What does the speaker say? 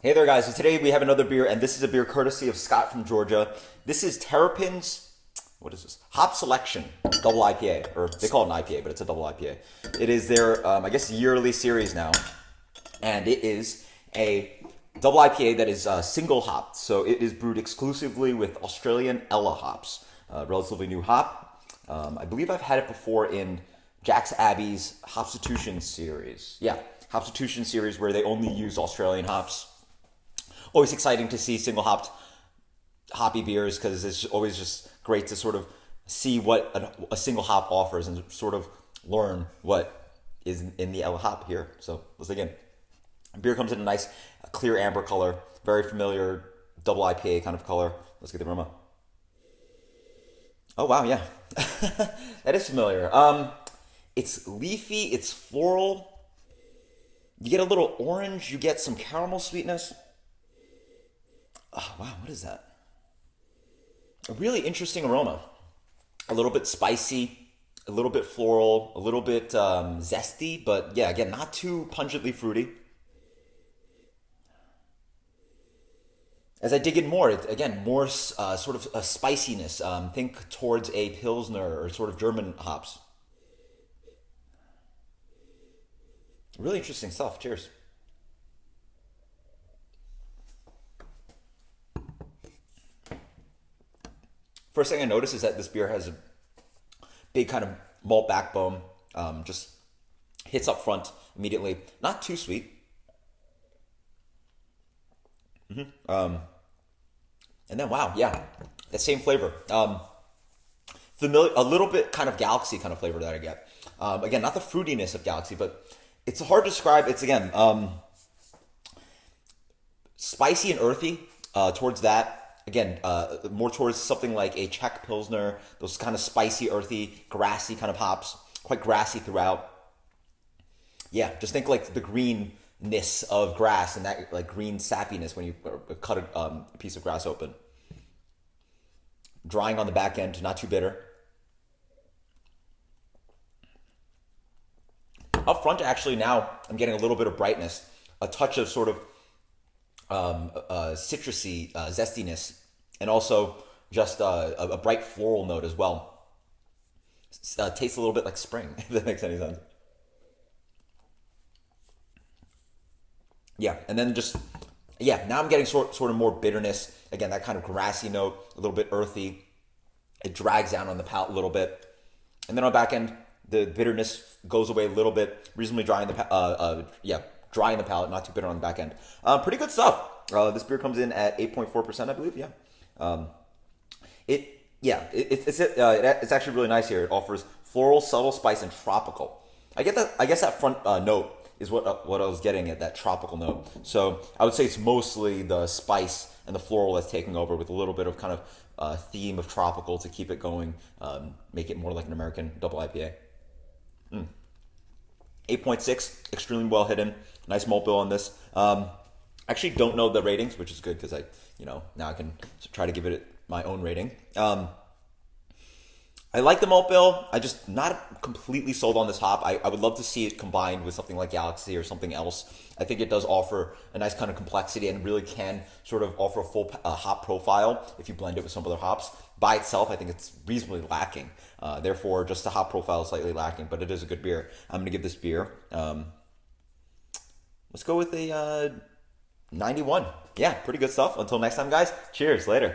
Hey there, guys. So today we have another beer, and this is a beer courtesy of Scott from Georgia. This is Terrapin's, what is this? Hop Selection Double IPA, or they call it an IPA, but it's a double IPA. It is their, I guess, yearly series now, and it is a double IPA that is single hopped. So it is brewed exclusively with Australian Ella hops, relatively new hop. I believe I've had it before in Jack's Abbey's Hopstitution series. Yeah, Hopstitution series where they only use Australian hops. Always exciting to see single hopped hoppy beers because it's always just great to sort of see what a single hop offers and sort of learn what is in the Ella hop here. So let's dig in. Beer comes in a nice clear amber color, very familiar double IPA kind of color. Let's get the aroma. Oh wow, yeah, that is familiar. It's leafy, it's floral. You get a little orange. You get some caramel sweetness. Oh, wow, what is that? A really interesting aroma. A little bit spicy, a little bit floral, a little bit zesty, but yeah, again, not too pungently fruity. As I dig in more, again, more sort of a spiciness. Think towards a Pilsner or sort of German hops. Really interesting stuff. Cheers. First thing I notice is that this beer has a big kind of malt backbone. Just hits up front immediately. Not too sweet. And then wow, yeah, that same flavor. Familiar, a little bit kind of Galaxy kind of flavor that I get. Again, not the fruitiness of Galaxy, but it's hard to describe. It's again spicy and earthy towards that. Again, more towards something like a Czech Pilsner, those kind of spicy, earthy, grassy kind of hops, quite grassy throughout. Yeah, just think like the greenness of grass and that like green sappiness when you cut a piece of grass open. Drying on the back end, not too bitter. Up front, actually, now I'm getting a little bit of brightness, a touch of sort of citrusy zestiness, and also just a bright floral note as well. Tastes a little bit like spring, if that makes any sense. Yeah, and then just, yeah, now I'm getting sort of more bitterness. Again, that kind of grassy note, a little bit earthy. It drags down on the palate a little bit. And then on the back end, the bitterness goes away a little bit, reasonably dry in the dry in the palate, not too bitter on the back end. Pretty good stuff. This beer comes in at 8.4%, I believe. Yeah. It's actually really nice here. It offers floral, subtle spice, and tropical. I guess that front note is what I was getting at, that tropical note. So I would say it's mostly the spice and the floral that's taking over, with a little bit of kind of theme of tropical to keep it going, make it more like an American double IPA. 8.6, extremely well hidden. Nice malt bill on this. Actually don't know the ratings, which is good because now I can try to give it my own rating. I like the malt bill. I just not completely sold on this hop. I would love to see it combined with something like Galaxy or something else. I think it does offer a nice kind of complexity and really can sort of offer a full hop profile if you blend it with some other hops. By itself, I think it's reasonably lacking. Therefore, just the hop profile is slightly lacking, but it is a good beer. I'm going to give this beer, let's go with a 91. Yeah, pretty good stuff. Until next time, guys. Cheers. Later.